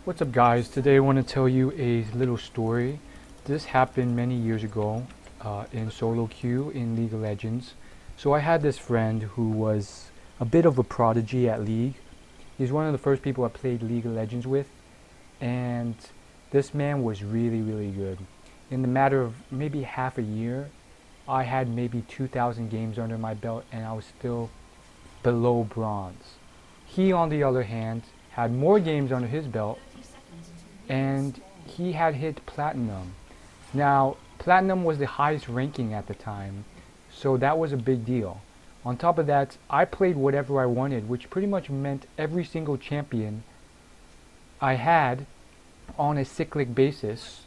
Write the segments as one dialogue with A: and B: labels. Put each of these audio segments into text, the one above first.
A: What's up guys? Today I want to tell you a little story. This happened many years ago in solo queue in League of Legends. So I had this friend who was a bit of a prodigy at League. He's one of the first people I played League of Legends with, and this man was really good. In the matter of maybe half a year, I had maybe 2,000 games under my belt and I was still below bronze. He, on the other hand, had more games under his belt and he had hit platinum. Now, platinum was the highest ranking at the time, so that was a big deal. On top of that, I played whatever I wanted, which pretty much meant every single champion I had on a cyclic basis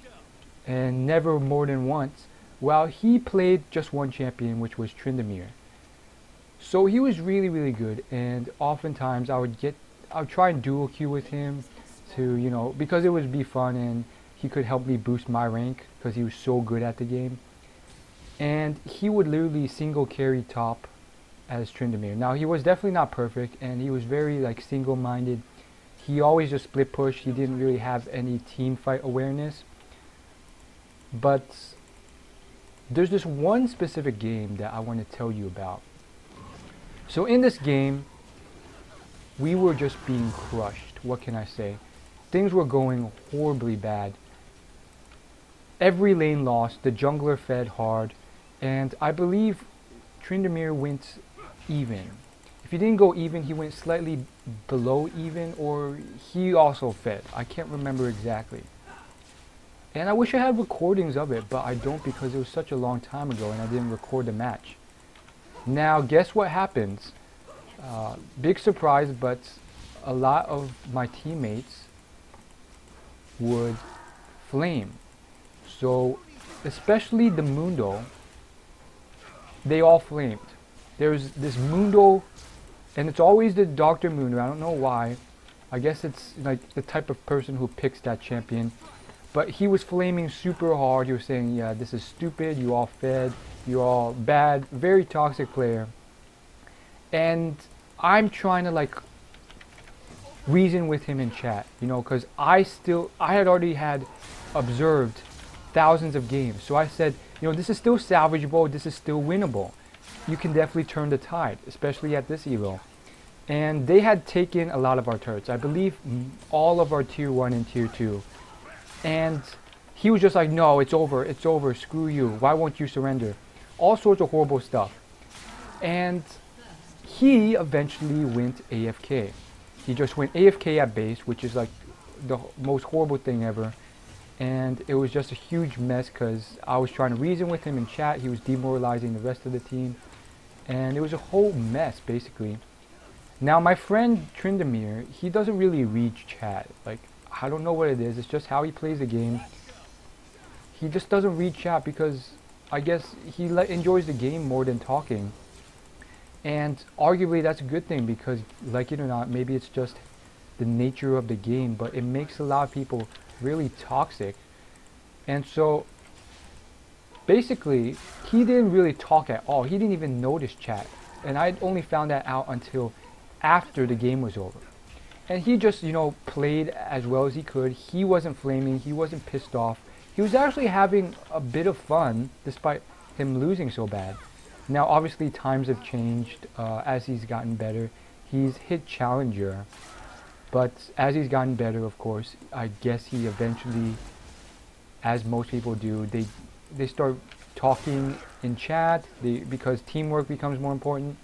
A: and never more than once, while he played just one champion, which was Tryndamere. So he was really good, and oftentimes I would try and dual queue with him to, because it would be fun and he could help me boost my rank because he was so good at the game. And he would literally single carry top as Tryndamere. Now, he was definitely not perfect and he was very single-minded. He always just split push. He didn't really have any team fight awareness. But there's this one specific game that I want to tell you about. So in this game, we were just being crushed. What can I say? Things were going horribly bad. Every lane lost, the jungler fed hard, and I believe Tryndamere went even. If he didn't go even, he went slightly below even, or he also fed. I can't remember exactly. And I wish I had recordings of it, but I don't because it was such a long time ago and I didn't record the match. Now, guess what happens? Big surprise, but a lot of my teammates would flame. So, especially the Mundo, they all flamed. There's this Mundo, and it's always the Dr. Mundo. I don't know why. I guess it's like the type of person who picks that champion. But he was flaming super hard. He was saying, yeah, this is stupid, you all fed, you're all bad, very toxic player. And I'm trying to reason with him in chat, because I had already observed thousands of games. So I said, this is still salvageable, this is still winnable. You can definitely turn the tide, especially at this elo. And they had taken a lot of our turrets. I believe all of our tier 1 and tier 2. And he was just like, no, it's over, screw you, why won't you surrender? All sorts of horrible stuff. And he eventually went AFK. He just went AFK at base, which is like the most horrible thing ever. And it was just a huge mess because I was trying to reason with him in chat. He was demoralizing the rest of the team. And it was a whole mess, basically. Now, my friend Tryndamere, he doesn't really read chat. I don't know what it is. It's just how he plays the game. He just doesn't read chat because I guess he enjoys the game more than talking. And arguably that's a good thing because, like it or not, maybe it's just the nature of the game, but it makes a lot of people really toxic. And so basically he didn't really talk at all. He didn't even notice chat. And I only found that out until after the game was over. And he just, played as well as he could. He wasn't flaming. He wasn't pissed off. He was actually having a bit of fun despite him losing so bad. Now, obviously, times have changed as he's gotten better. He's hit Challenger. But as he's gotten better, of course, I guess he eventually, as most people do, they start talking in chat because teamwork becomes more important.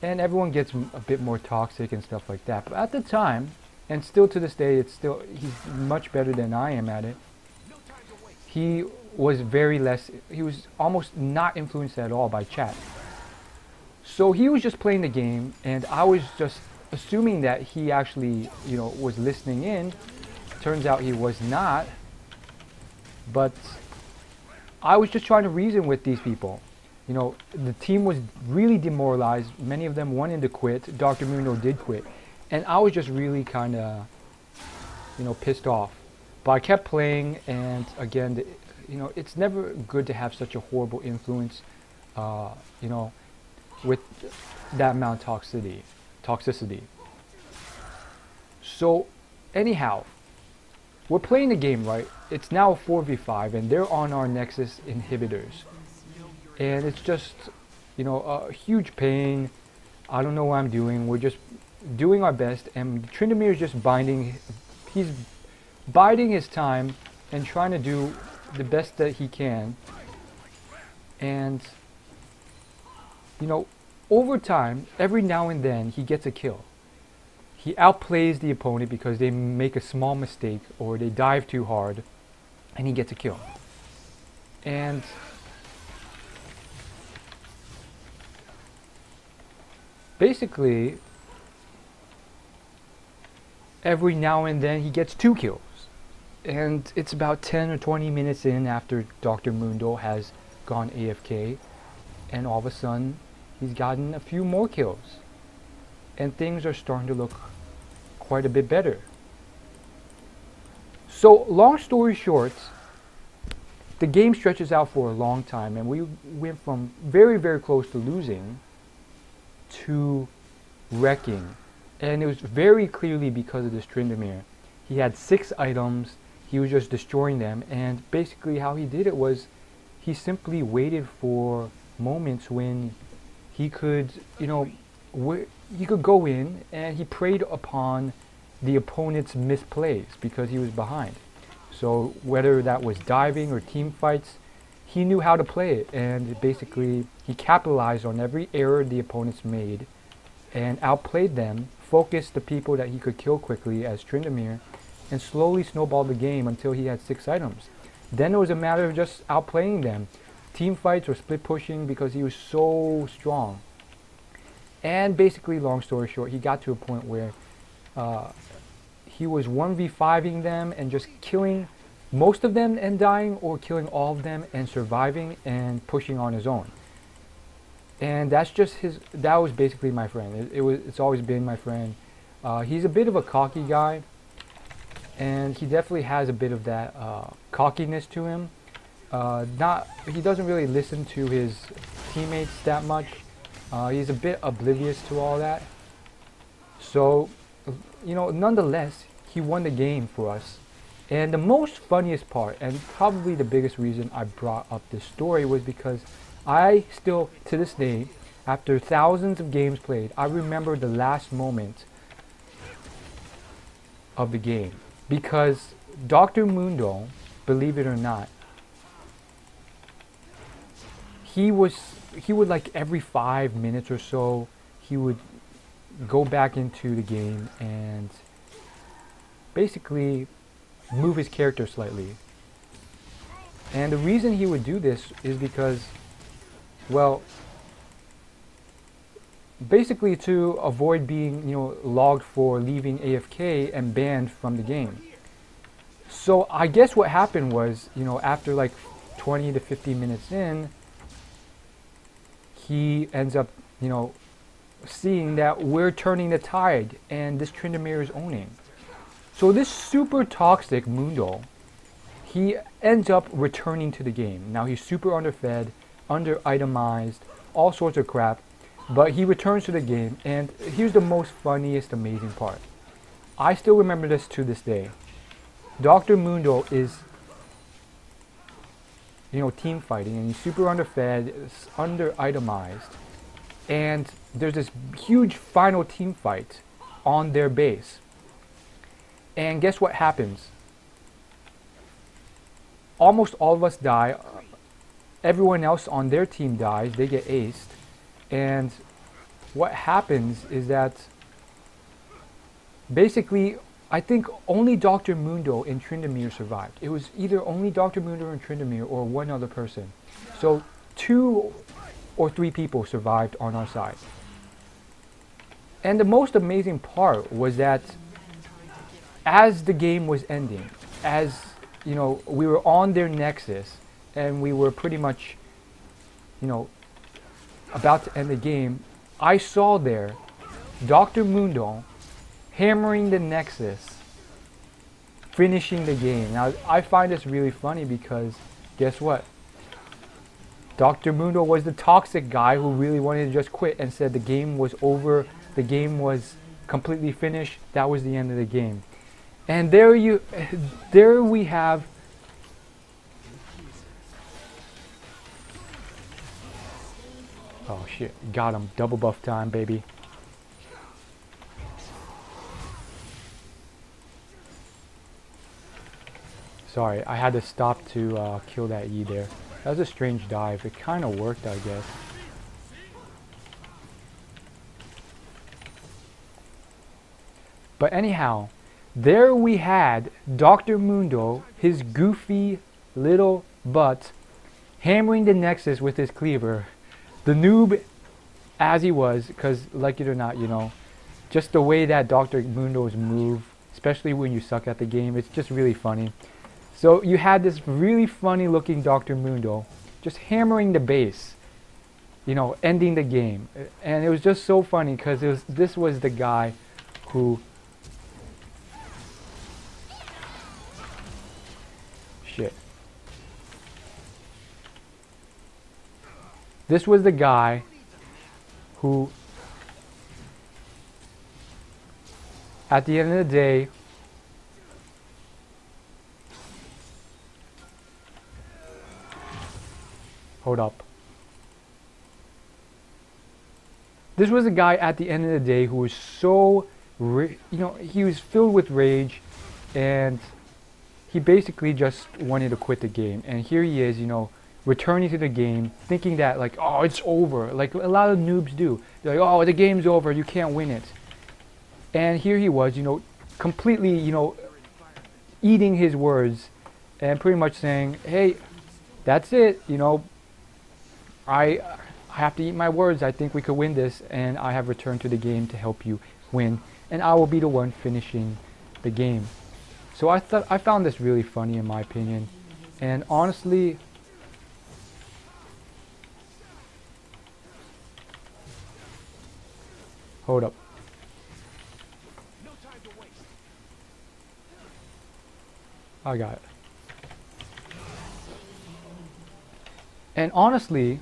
A: And everyone gets a bit more toxic and stuff like that. But at the time, and still to this day, he's much better than I am at it. He was he was almost not influenced at all by chat. So he was just playing the game, and I was just assuming that he actually, was listening in. Turns out he was not. But I was just trying to reason with these people. The team was really demoralized. Many of them wanted to quit. Dr. Mundo did quit. And I was just really kind of, pissed off. But I kept playing, and again, it's never good to have such a horrible influence, with that amount of toxicity. So, anyhow, we're playing the game, right? It's now 4v5 and they're on our Nexus inhibitors. And it's just, you know, a huge pain. I don't know what I'm doing. We're just doing our best, and Tryndamere is just he's biding his time and trying to do the best that he can. And, you know, over time, every now and then, he gets a kill. He outplays the opponent because they make a small mistake or they dive too hard, and he gets a kill. And basically, every now and then he gets 2 kills. And it's about 10 or 20 minutes in after Dr. Mundo has gone AFK, and all of a sudden he's gotten a few more kills. And things are starting to look quite a bit better. So, long story short, the game stretches out for a long time, and we went from very, very close to losing to wrecking. And it was very clearly because of this Tryndamere. He had 6 items, he was just destroying them, and basically how he did it was he simply waited for moments when he could, you know, he could go in and he preyed upon the opponent's misplays because he was behind. So whether that was diving or team fights, he knew how to play it, and basically he capitalized on every error the opponents made and outplayed them, focused the people that he could kill quickly as Tryndamere, and slowly snowballed the game until he had 6 items. Then it was a matter of just outplaying them. Team fights or split pushing because he was so strong. And basically, long story short, he got to a point where he was 1v5ing them and just killing most of them and dying, or killing all of them and surviving and pushing on his own. And that's just that was basically my friend. It's always been my friend. He's a bit of a cocky guy, and he definitely has a bit of that cockiness to him. He doesn't really listen to his teammates that much. He's a bit oblivious to all that. So, you know, nonetheless, he won the game for us. And the most funniest part, and probably the biggest reason I brought up this story, was because I still, to this day, after thousands of games played, I remember the last moment of the game. Because Dr. Mundo, believe it or not, he would, like, every 5 minutes or so, he would go back into the game and basically move his character slightly. And the reason he would do this is because, well, basically to avoid being, you know, logged for leaving AFK and banned from the game. So I guess what happened was, you know, after like 20 to 50 minutes in, he ends up, you know, seeing that we're turning the tide and this Tryndamere is owning. So this super toxic Mundo, he ends up returning to the game. Now he's super underfed, under-itemized, all sorts of crap, but he returns to the game, and here's the most funniest, amazing part. I still remember this to this day. Dr. Mundo is, you know, team fighting, and he's super underfed, under-itemized, and there's this huge final team fight on their base. And guess what happens? Almost all of us die. Everyone else on their team dies. They get aced. And what happens is that basically, I think only Dr. Mundo and Tryndamere survived. It was either only Dr. Mundo and Tryndamere or one other person. So 2 or 3 people survived on our side. And the most amazing part was that as the game was ending, as, you know, we were on their Nexus and we were pretty much, you know, about to end the game, I saw there Dr. Mundo hammering the Nexus, finishing the game. Now I find this really funny because guess what? Dr. Mundo was the toxic guy who really wanted to just quit and said the game was over, the game was completely finished, that was the end of the game. And there we have. Oh shit, got him. Double buff time, baby. Sorry, I had to stop to kill that E there. That was a strange dive. It kind of worked, I guess. But anyhow, there we had Dr. Mundo, his goofy little butt, hammering the Nexus with his cleaver. The noob as he was, because like it or not, you know, just the way that Dr. Mundo's move, especially when you suck at the game, it's just really funny. So you had this really funny looking Dr. Mundo just hammering the base, you know, ending the game. And it was just so funny because this was the guy who... Shit. This was the guy who, at the end of the day, hold up. This was a guy at the end of the day who was so, you know, he was filled with rage, and he basically just wanted to quit the game. And here he is, you know, returning to the game, thinking that like, oh, it's over. Like a lot of noobs do. They're like, oh, the game's over. You can't win it. And here he was, you know, completely, you know, eating his words and pretty much saying, hey, that's it. You know, I have to eat my words. I think we could win this, and I have returned to the game to help you win, and I will be the one finishing the game. So I found this really funny in my opinion, and honestly, hold up. I got it. And honestly,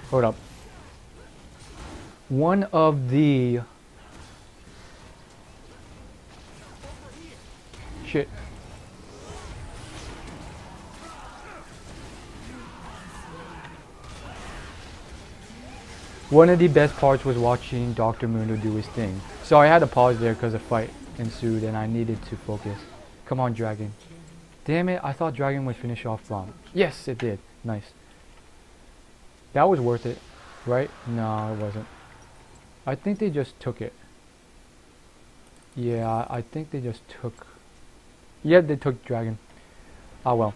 A: hold up. One of the shit. One of the best parts was watching Dr. Mundo do his thing. So I had to pause there because a fight ensued and I needed to focus. Come on, Dragon. Damn it, I thought Dragon would finish off wrong. Yes, it did. Nice. That was worth it, right? No, it wasn't. I think they just took it. Yeah, I think they just took... Yeah, they took Dragon. Oh well.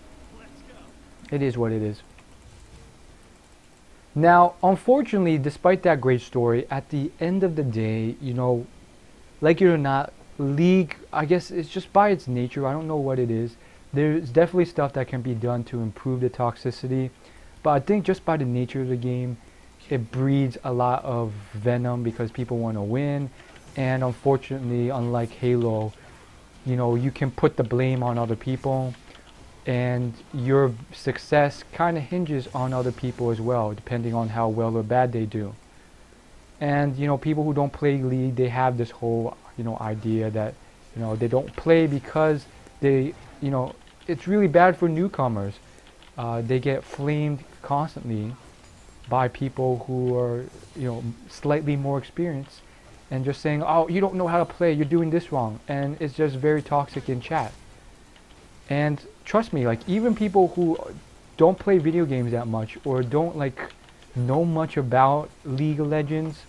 A: It is what it is. Now, unfortunately, despite that great story, at the end of the day, you know, like it or not, League, I guess it's just by its nature, I don't know what it is. There's definitely stuff that can be done to improve the toxicity, but I think just by the nature of the game, it breeds a lot of venom because people want to win, and unfortunately, unlike Halo, you know, you can put the blame on other people, and your success kind of hinges on other people as well, depending on how well or bad they do. And you know, people who don't play League, they have this whole, you know, idea that, you know, they don't play because they, you know, it's really bad for newcomers. They get flamed constantly by people who are, you know, slightly more experienced, and just saying, oh, you don't know how to play, you're doing this wrong, and it's just very toxic in chat. And trust me, like, even people who don't play video games that much or don't like know much about League of Legends,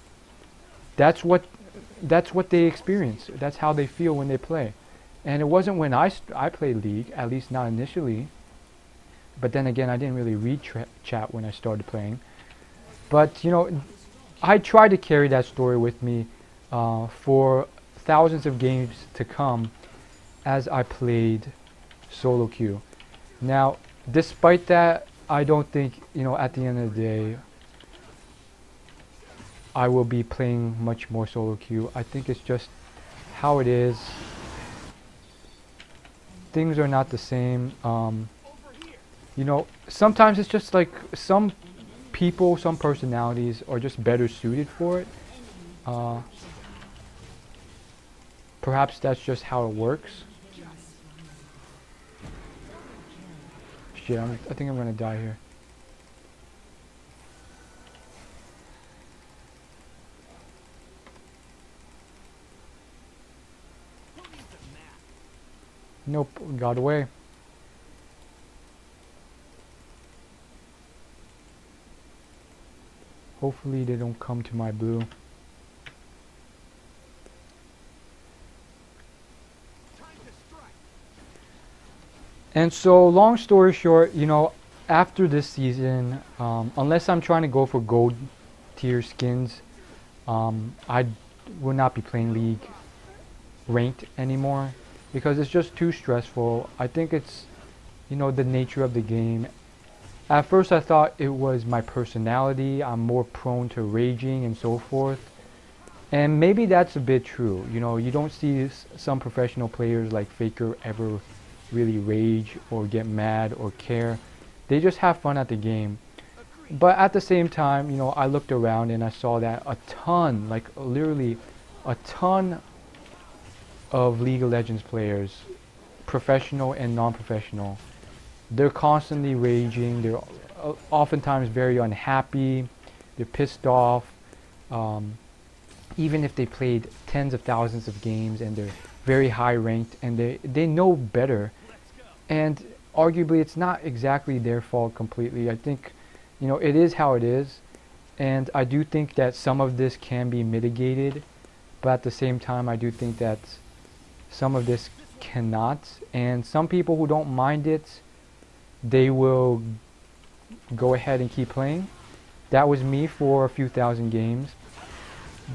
A: that's what they experience. That's how they feel when they play. And it wasn't when I played League, at least not initially. But then again, I didn't really read chat when I started playing. But you know, I tried to carry that story with me for thousands of games to come as I played solo queue. Now, despite that, I don't think, you know, at the end of the day, I will be playing much more solo queue. I think it's just how it is. Things are not the same. Sometimes it's just like some people, some personalities are just better suited for it. Uh, Perhaps that's just how it works. Shit, I think I'm gonna die here. Nope, got away. Hopefully they don't come to my blue. And so, long story short, after this season, unless I'm trying to go for gold tier skins, I will not be playing League ranked anymore because it's just too stressful. I think it's, the nature of the game. At first I thought it was my personality, I'm more prone to raging and so forth. And maybe that's a bit true. You don't see some professional players like Faker ever really rage or get mad or care. They just have fun at the game. But at the same time, I looked around and I saw that a ton, like literally a ton of League of Legends players, professional and non-professional, they're constantly raging, they're oftentimes very unhappy, they're pissed off, even if they played tens of thousands of games and they're very high ranked and they know better. And arguably it's not exactly their fault completely. I think, it is how it is. And I do think that some of this can be mitigated, but at the same time I do think that some of this cannot. And some people who don't mind it, they will go ahead and keep playing. That was me for a few thousand games.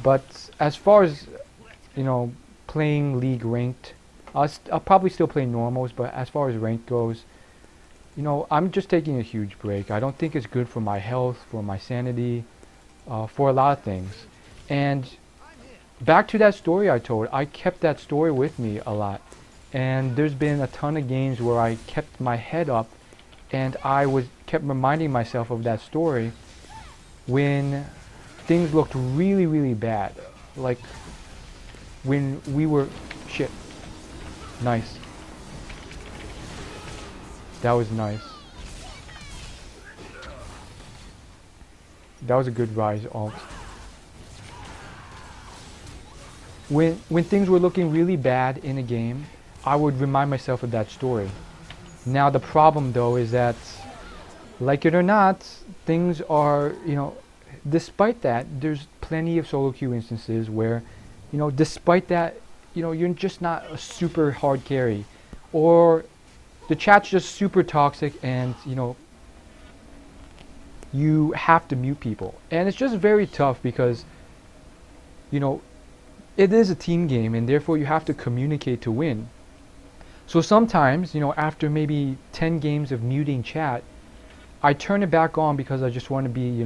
A: But as far as, playing League ranked, I'll probably still play normals, but as far as ranked goes, I'm just taking a huge break. I don't think it's good for my health, for my sanity, for a lot of things. And back to that story I told, I kept that story with me a lot. And there's been a ton of games where I kept my head up and I kept reminding myself of that story when things looked really, really bad. Like when we were... Shit. Nice. That was nice. That was a good Rise ult. When things were looking really bad in a game, I would remind myself of that story. Now the problem though is that, like it or not, things are, despite that, there's plenty of solo queue instances where, despite that, you're just not a super hard carry, or the chat's just super toxic and, you have to mute people. And it's just very tough because, it is a team game and therefore you have to communicate to win. So sometimes, after maybe 10 games of muting chat, I turn it back on because I just want to be,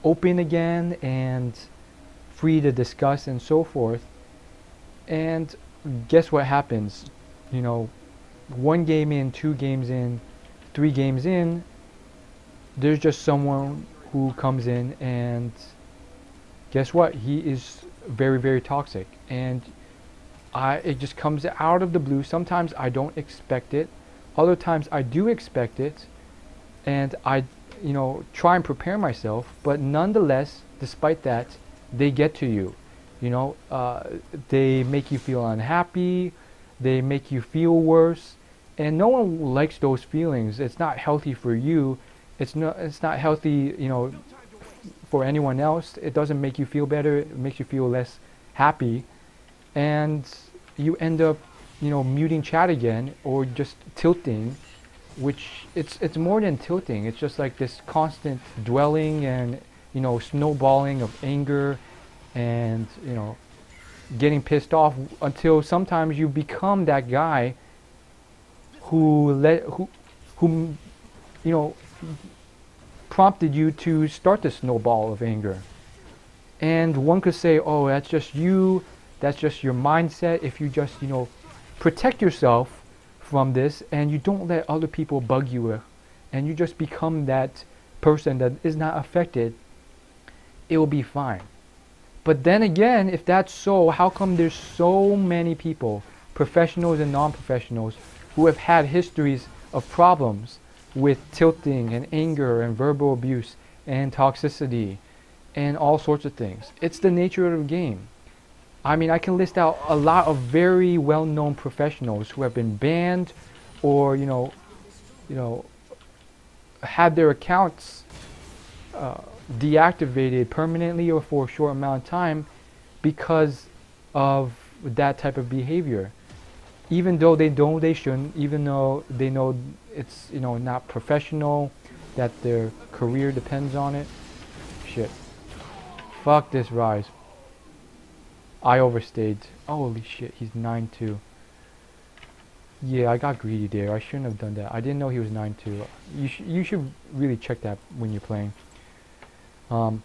A: open again and free to discuss and so forth. And guess what happens? 1 game in, 2 games in, 3 games in, there's just someone who comes in and guess what? He is very, very toxic. And it just comes out of the blue. Sometimes I don't expect it. Other times I do expect it. And I, try and prepare myself. But nonetheless, despite that, they get to you. They make you feel unhappy. They make you feel worse. And no one likes those feelings. It's not healthy for you. It's not healthy, for anyone else. It doesn't make you feel better. It makes you feel less happy. And you end up, muting chat again or just tilting, which it's more than tilting. It's just like this constant dwelling and, snowballing of anger and, getting pissed off until sometimes you become that guy who prompted you to start the snowball of anger. And one could say, oh, that's just you, that's just your mindset. If you just, protect yourself from this, and you don't let other people bug you, and you just become that person that is not affected, it will be fine. But then again, if that's so, how come there's so many people, professionals and non-professionals, who have had histories of problems with tilting and anger and verbal abuse and toxicity and all sorts of things? It's the nature of the game. I mean, I can list out a lot of very well-known professionals who have been banned or, had their accounts deactivated permanently or for a short amount of time because of that type of behavior. Even though they know they shouldn't, even though they know it's, not professional, that their career depends on it. Shit. Fuck this Rise. I overstayed. Holy shit, he's 9-2. Yeah, I got greedy there. I shouldn't have done that. I didn't know he was 9-2. You should really check that when you're playing. From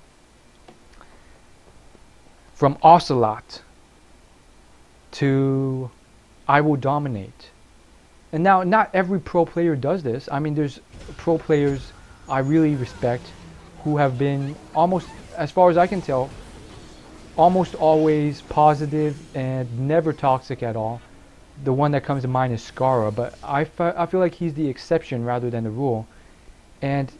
A: Ocelot to I will dominate. And now, not every pro player does this. I mean, there's pro players I really respect who have been almost, as far as I can tell, almost always positive and never toxic at all. The one that comes to mind is Skara, but I feel like he's the exception rather than the rule. And,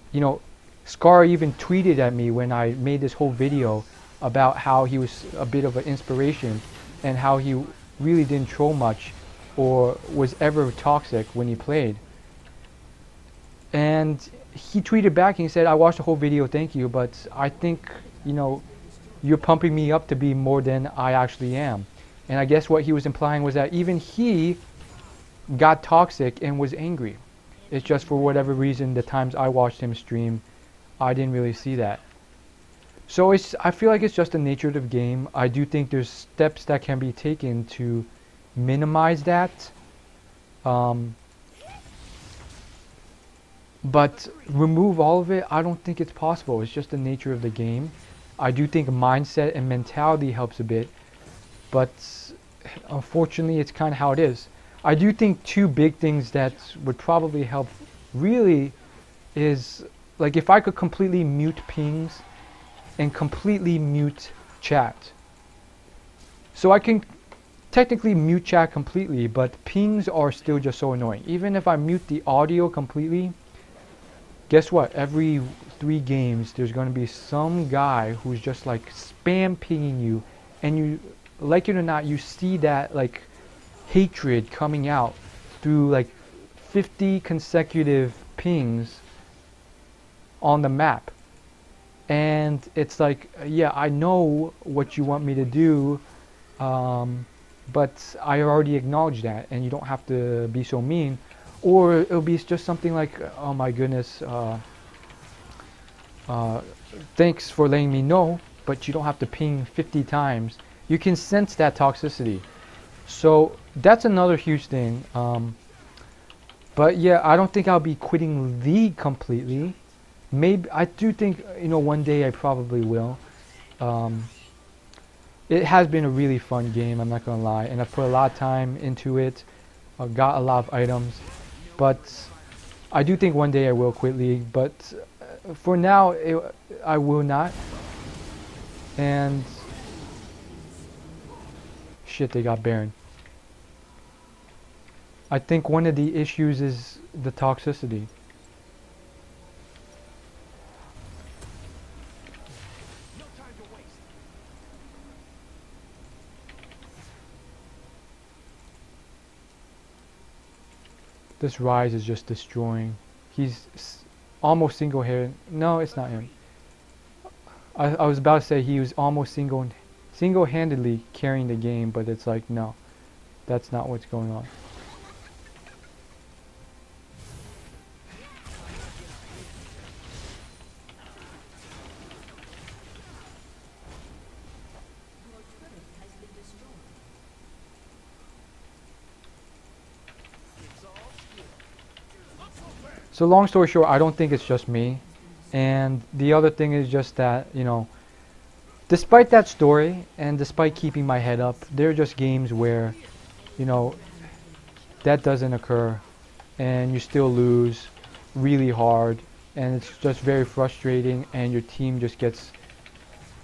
A: Skara even tweeted at me when I made this whole video about how he was a bit of an inspiration and how he really didn't troll much or was ever toxic when he played. And he tweeted back and he said, I watched the whole video, thank you, but I think, you're pumping me up to be more than I actually am. And I guess what he was implying was that even he got toxic and was angry. It's just for whatever reason, the times I watched him stream, I didn't really see that. So I feel like it's just the nature of the game. I do think there's steps that can be taken to minimize that. But remove all of it, I don't think it's possible. It's just the nature of the game. I do think mindset and mentality helps a bit, but unfortunately it's kind of how it is. I do think two big things that would probably help really is, like, if I could completely mute pings and completely mute chat. So I can technically mute chat completely, but pings are still just so annoying. Even if I mute the audio completely, guess what? Every 3 games there's going to be some guy who's just like spam pinging you, and you, like it or not, you see that like hatred coming out through like 50 consecutive pings on the map. And it's like, yeah, I know what you want me to do, but I already acknowledged that, and you don't have to be so mean. Or it'll be just something like, oh my goodness, thanks for letting me know, but you don't have to ping 50 times. You can sense that toxicity. So that's another huge thing. But yeah, I don't think I'll be quitting League completely. Maybe, I do think, one day I probably will. It has been a really fun game, I'm not gonna lie, and I've put a lot of time into it. I've got a lot of items. But I do think one day I will quit League, but for now I will not. And shit, they got Baron. I think one of the issues is the toxicity. This Rise is just destroying. He's almost single-handed. No, it's not him. I was about to say he was almost single-handedly carrying the game, but it's like, no, that's not what's going on. So long story short, I don't think it's just me. And the other thing is just that, despite that story and despite keeping my head up, there are just games where, that doesn't occur and you still lose really hard, and it's just very frustrating, and your team just gets,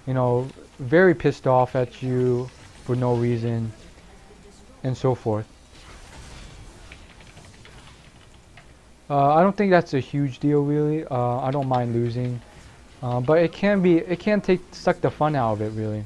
A: you know, very pissed off at you for no reason and so forth. I don't think that's a huge deal really. I don't mind losing, but it can take suck the fun out of it really.